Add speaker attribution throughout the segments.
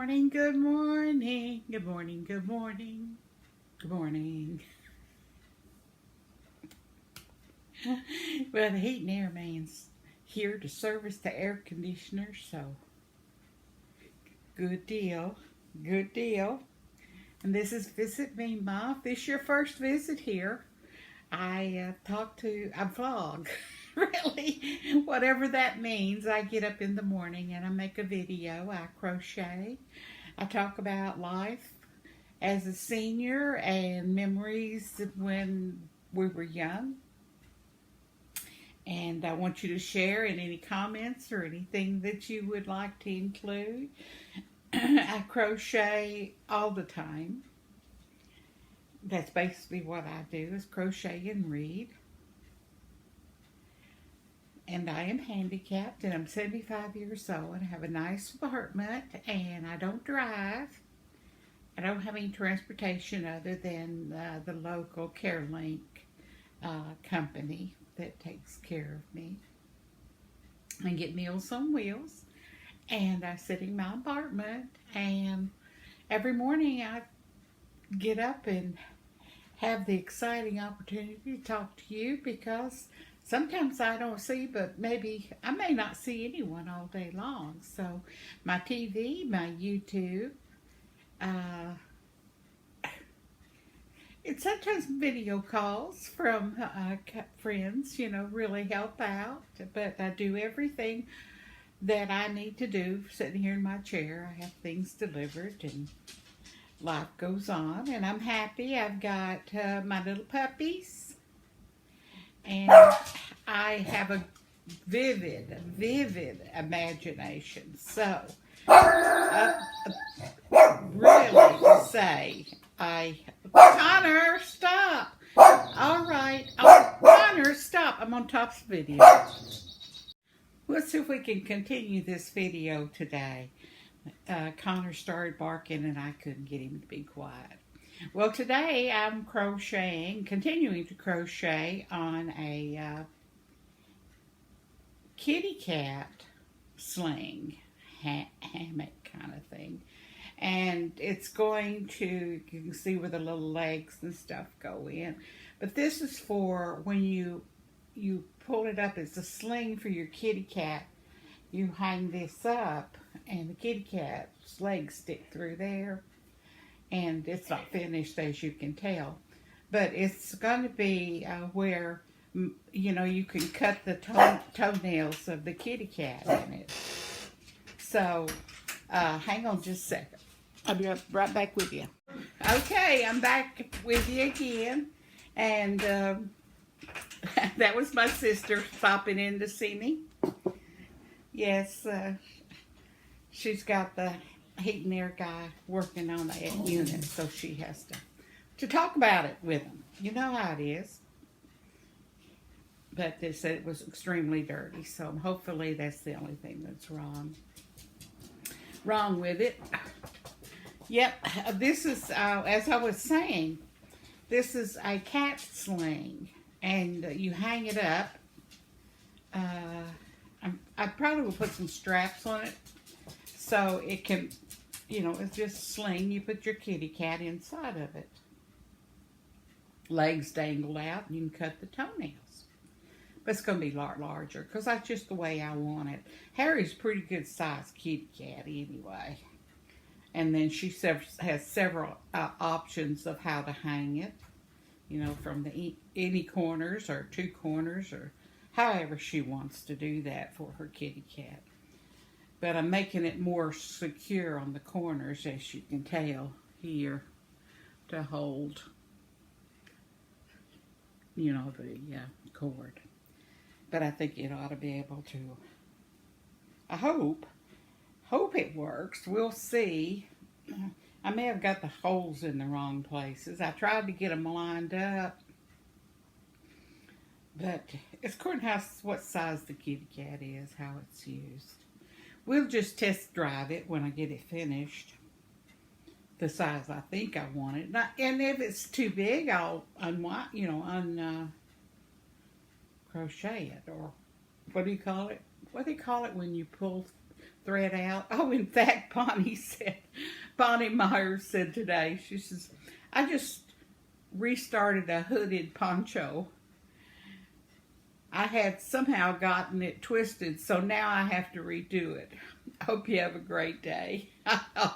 Speaker 1: morning, good morning, good morning, good morning, good morning. Well, the heat and air man's here to service the air conditioner, so good deal, good deal. And this is Visit Mema. If this is your first visit here, I vlog. Really, whatever that means. I get up in the morning and I make a video. I crochet. I talk about life as a senior and memories when we were young. And I want you to share in any comments or anything that you would like to include. I crochet all the time. That's basically what I do, is crochet and read. And I am handicapped, and I'm 75 years old, and I have a nice apartment, and I don't drive. I don't have any transportation other than the local CareLink company that takes care of me. I get Meals on Wheels, and I sit in my apartment, and every morning I get up and have the exciting opportunity to talk to you, because sometimes I don't see, but maybe I may not see anyone all day long. So my TV, my YouTube, it's sometimes video calls from friends, really help out. But I do everything that I need to do sitting here in my chair. I have things delivered and life goes on. And I'm happy. I've got my little puppies. And I have a vivid imagination. So, really to say, Connor, stop. All right. Oh, Connor, stop. I'm on top of the video. Let's see if we can continue this video today. Connor started barking and I couldn't get him to be quiet. Well, today I'm continuing to crochet on a kitty cat sling, hammock kind of thing. And it's going to, you can see where the little legs and stuff go in. But this is for when you pull it up. It's a sling for your kitty cat. You hang this up and the kitty cat's legs stick through there. And it's not finished, as you can tell. But it's going to be where, you can cut the toenails of the kitty cat in it. So, hang on just a second. I'll be right back with you. Okay, I'm back with you again. And that was my sister stopping in to see me. Yes, she's got the heat and air guy working on that unit, so she has to talk about it with him. You know how it is. But they said it was extremely dirty, so hopefully that's the only thing that's wrong with it. Yep, this is, as I was saying, this is a cat sling, and you hang it up. I probably will put some straps on it so it can, it's just a sling. You put your kitty cat inside of it. Legs dangled out, and you can cut the toenails. But it's going to be a lot larger because that's just the way I want it. Harry's a pretty good sized kitty cat anyway. And then she has several options of how to hang it. From any corners or two corners or however she wants to do that for her kitty cat. But I'm making it more secure on the corners, as you can tell here, to hold, the cord. But I think it ought to be able to, I hope it works. We'll see. I may have got the holes in the wrong places. I tried to get them lined up. But it's according to what size the kitty cat is, how it's used. We'll just test drive it when I get it finished. The size I think I want it. And if it's too big, I'll crochet it, or what do you call it? What do you call it when you pull thread out? Oh, in fact, Bonnie said Bonnie Myers said today, she says, I just restarted a hooded poncho. I had somehow gotten it twisted, so now I have to redo it. Hope you have a great day.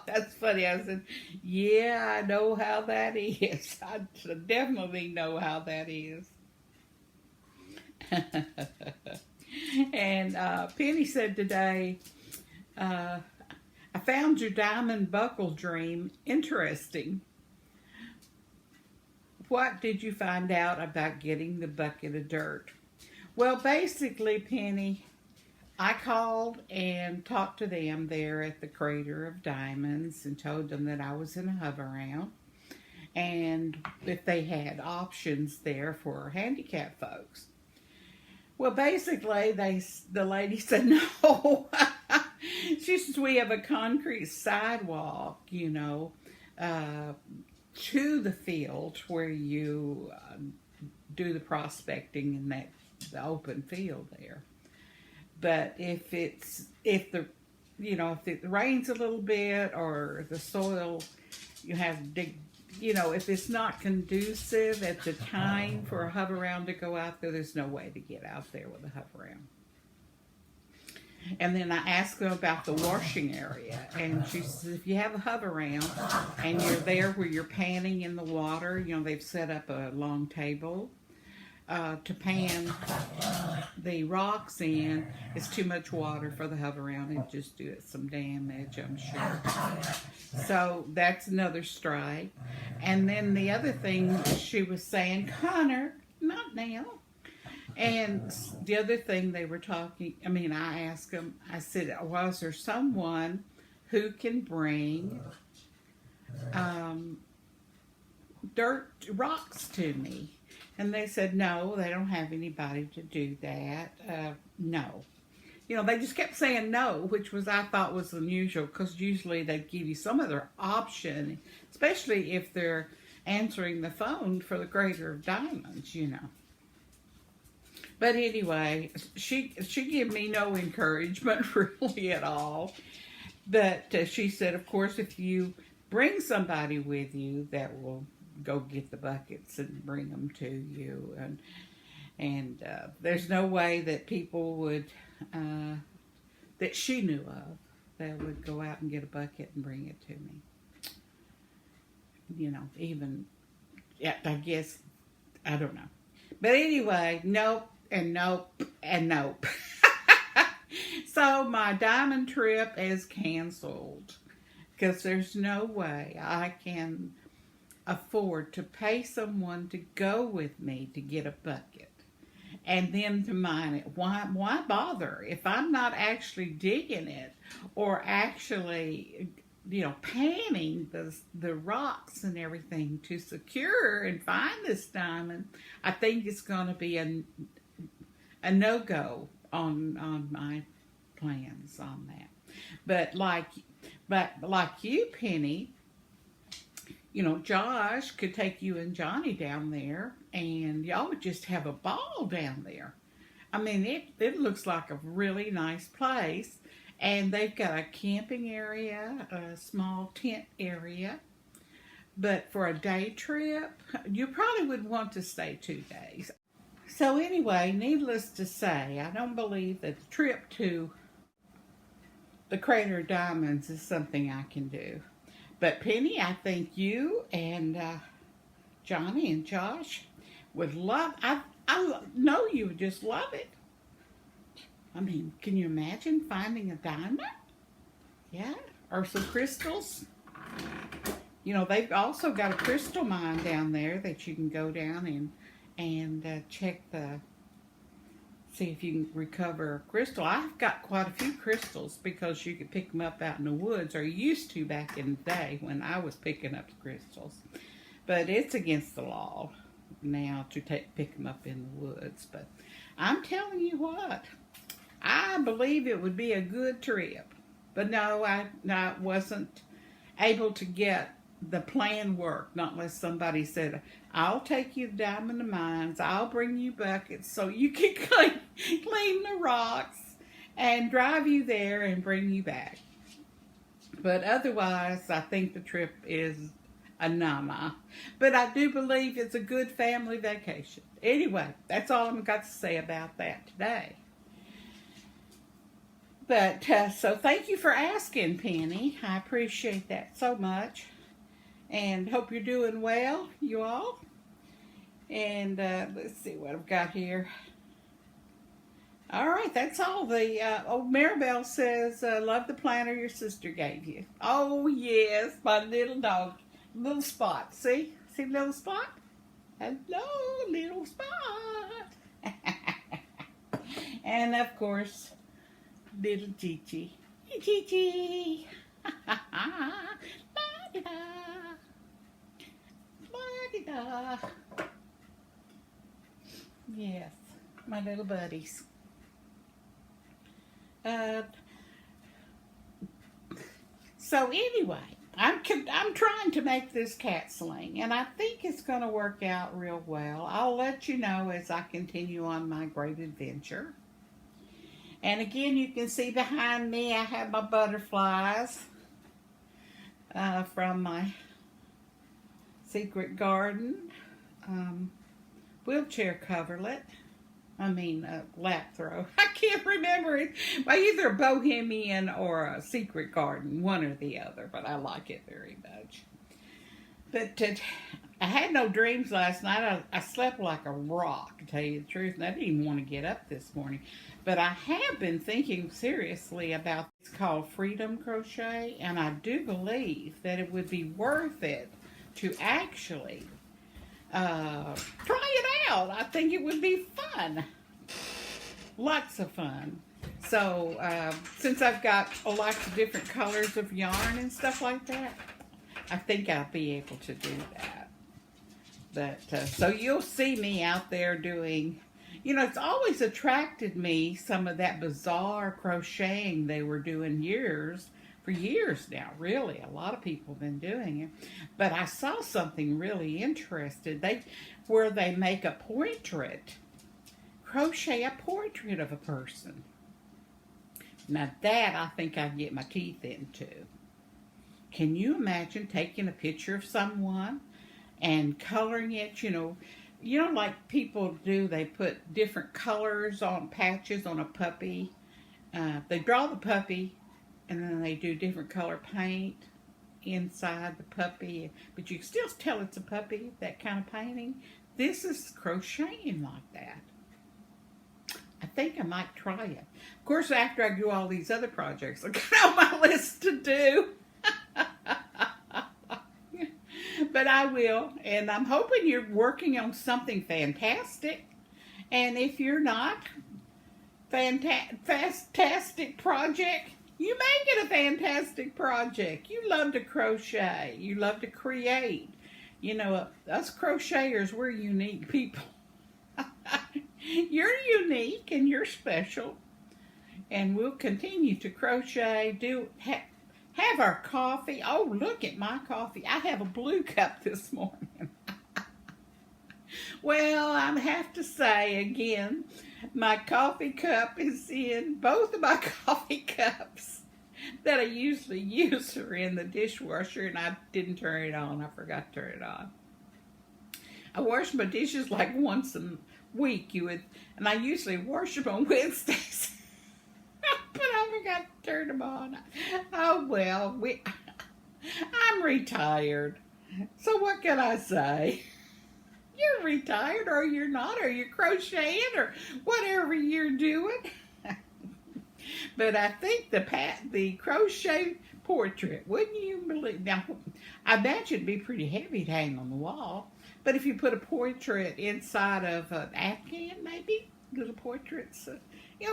Speaker 1: That's funny. I said, yeah, I know how that is. I definitely know how that is. And Penny said today, I found your diamond buckle dream interesting. What did you find out about getting the bucket of dirt? Well, basically, Penny, I called and talked to them there at the Crater of Diamonds and told them that I was in a hover-round and if they had options there for handicapped folks. Well, basically, the lady said no. She says, we have a concrete sidewalk, you know, to the field where you do the prospecting in the open field there. But if it rains a little bit or the soil, you have to dig, you know, if it's not conducive at the time for a hover-round to go out there, there's no way to get out there with a hover-round. And then I asked her about the washing area, and she says if you have a hover-round and you're there where you're panning in the water, you know, they've set up a long table to pan the rocks in. It's too much water for the hover-round and just do it some damage, I'm sure. So that's another strike. And then the other thing she was saying, Connor, not now. And the other thing they were talking, I asked them, I said, was there someone who can bring rocks to me? And they said, no, they don't have anybody to do that. No. You know, they just kept saying no, which I thought was unusual, because usually they'd give you some other option, especially if they're answering the phone for the Crater of Diamonds, you know. But anyway, she gave me no encouragement really at all. But she said, of course, if you bring somebody with you that will go get the buckets and bring them to you, and there's no way that people would that she knew of that would go out and get a bucket and bring it to me. You know, even I guess, I don't know. But anyway, nope and nope and nope. So my diamond trip is canceled because there's no way I can afford to pay someone to go with me to get a bucket and then to mine it. Why bother if I'm not actually digging it or actually, you know, panning the rocks and everything to secure and find this diamond? I think it's going to be a no-go on my plans on that. But like you, Penny, you know, Josh could take you and Johnny down there, and y'all would just have a ball down there. I mean, it looks like a really nice place, and they've got a camping area, a small tent area. But for a day trip, you probably would want to stay 2 days. So anyway, needless to say, I don't believe that the trip to the Crater of Diamonds is something I can do. But Penny, I think you and Johnny and Josh would love, I know you would just love it. I mean, can you imagine finding a diamond? Yeah, or some crystals. You know, they've also got a crystal mine down there that you can go down and check see if you can recover a crystal. I've got quite a few crystals because you could pick them up out in the woods, or used to back in the day when I was picking up the crystals. But it's against the law now to pick them up in the woods. But I'm telling you what, I believe it would be a good trip. But no, I wasn't able to get the plan work, not unless somebody said, I'll take you to Diamond Mines, I'll bring you buckets so you can clean the rocks and drive you there and bring you back. But otherwise, I think the trip is a nama. But I do believe it's a good family vacation. Anyway, that's all I've got to say about that today. But so thank you for asking, Penny. I appreciate that so much. And hope you're doing well, you all. And let's see what I've got here. All right, that's all. The old Maribel says, love the planner your sister gave you. Oh, yes, my little dog. Little Spot. See? See little Spot? Hello, little Spot. And, of course, little Gigi. Hey, Gigi. La-di-da. La-di-da. Yes, my little buddies. So anyway, I'm trying to make this cat sling, and I think it's going to work out real well. I'll let you know as I continue on my great adventure. And again, you can see behind me I have my butterflies from my secret garden wheelchair coverlet. Lap throw. I can't remember it. Either Bohemian or a Secret Garden, one or the other, but I like it very much. But I had no dreams last night. I slept like a rock, to tell you the truth, and I didn't even want to get up this morning. But I have been thinking seriously about it's called Freedom Crochet, and I do believe that it would be worth it to actually try it out. I think it would be fun. Lots of fun. So, since I've got lots of different colors of yarn and stuff like that, I think I'll be able to do that. But, so you'll see me out there doing, it's always attracted me, some of that bizarre crocheting they were doing for years now, really. A lot of people have been doing it. But I saw something really interesting. Where they make a portrait, crochet a portrait of a person. Now that I think I can get my teeth into. Can you imagine taking a picture of someone and coloring it, like people do, they put different colors on patches on a puppy. They draw the puppy, and then they do different color paint inside the puppy, but you can still tell it's a puppy, that kind of painting. This is crocheting like that. I think I might try it. Of course, after I do all these other projects, I got on my list to do. But I will, and I'm hoping you're working on something fantastic. And if you're not, fantastic project, you make it a fantastic project. You love to crochet. You love to create. Us crocheters, we're unique people. You're unique and you're special. And we'll continue to crochet, have our coffee. Oh, look at my coffee. I have a blue cup this morning. Well, I have to say again, my coffee cup is in, both of my coffee cups that I usually use are in the dishwasher, and I didn't turn it on. I forgot to turn it on. I wash my dishes like once a week, and I usually wash them on Wednesdays. But I forgot to turn them on. Oh well, I'm retired. So what can I say? You're retired, or you're not, or you're crocheting, or whatever you're doing. But I think the crochet portrait, wouldn't you believe? Now, I imagine it'd be pretty heavy to hang on the wall. But if you put a portrait inside of an Afghan, maybe, little portraits,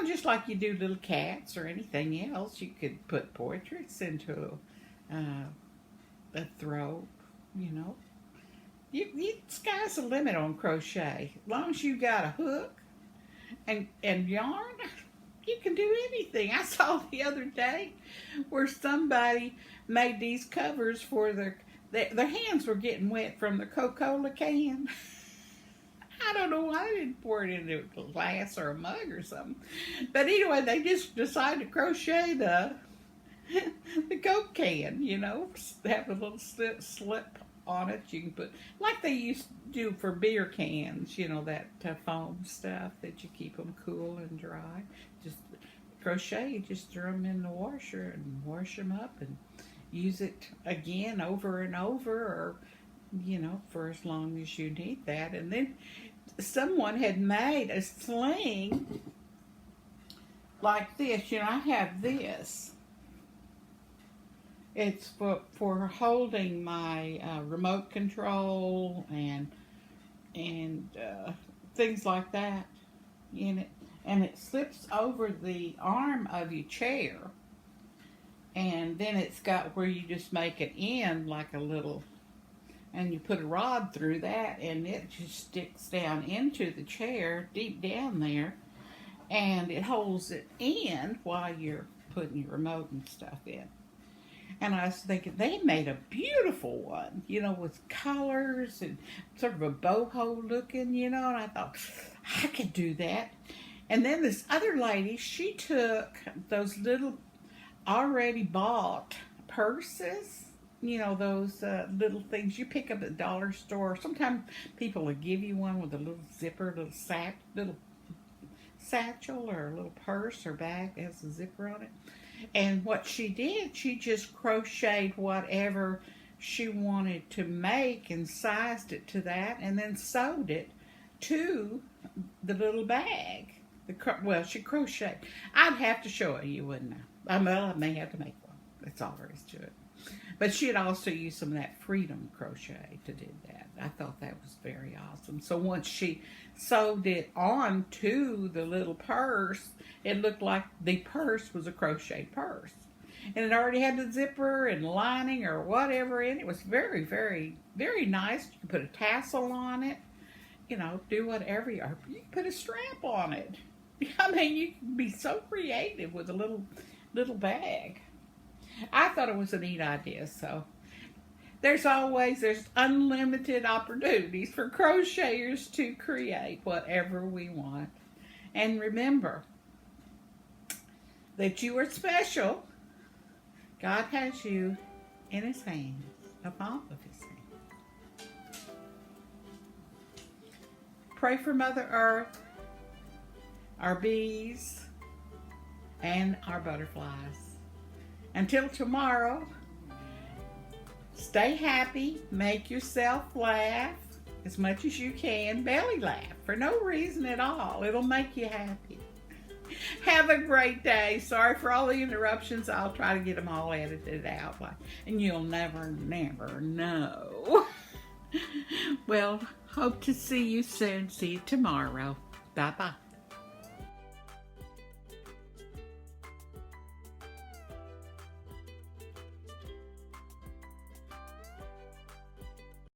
Speaker 1: just like you do little cats or anything else, you could put portraits into a throat, Sky's the limit on crochet. As long as you got a hook and yarn, you can do anything. I saw the other day where somebody made these covers for their hands were getting wet from the Coca-Cola can. I don't know why they didn't pour it into a glass or a mug or something. But anyway, they just decided to crochet the Coke can, you know, have a little slip on it. You can put, like they used to do for beer cans, you know, that foam stuff that you keep them cool and dry. Just crochet, you just throw them in the washer and wash them up and use it again over and over, or, you know, for as long as you need that. And then someone had made a sling like this. You know, I have this. It's for holding my remote control and things like that in it. And it slips over the arm of your chair. And then it's got where you just make an end like a little, and you put a rod through that, and it just sticks down into the chair, deep down there, and it holds it in while you're putting your remote and stuff in. And I was thinking, they made a beautiful one, you know, with colors and sort of a boho looking, you know, and I thought, I could do that. And then this other lady, she took those little already bought purses, you know, those little things you pick up at the dollar store. Sometimes people will give you one with a little zipper, little satchel or a little purse or bag that has a zipper on it. And what she did, she just crocheted whatever she wanted to make and sized it to that, and then sewed it to the little bag. Well, she crocheted. I'd have to show it you, wouldn't I? I may have to make one. That's all there is to it. But she had also used some of that Freedom crochet to do that. I thought that was very awesome. So once she sewed it onto the little purse, it looked like the purse was a crochet purse. And it already had the zipper and lining or whatever in it. It was very, very, very nice. You could put a tassel on it. You know, do whatever you are. You can put a strap on it. I mean, you can be so creative with a little bag. I thought it was a neat idea. So there's unlimited opportunities for crocheters to create whatever we want. And remember that you are special. God has you in his hands, the palm of his hand. Pray for Mother Earth, our bees, and our butterflies. Until tomorrow, stay happy, make yourself laugh as much as you can, belly laugh for no reason at all. It'll make you happy. Have a great day. Sorry for all the interruptions. I'll try to get them all edited out, and you'll never know. Well, hope to see you soon. See you tomorrow. Bye-bye.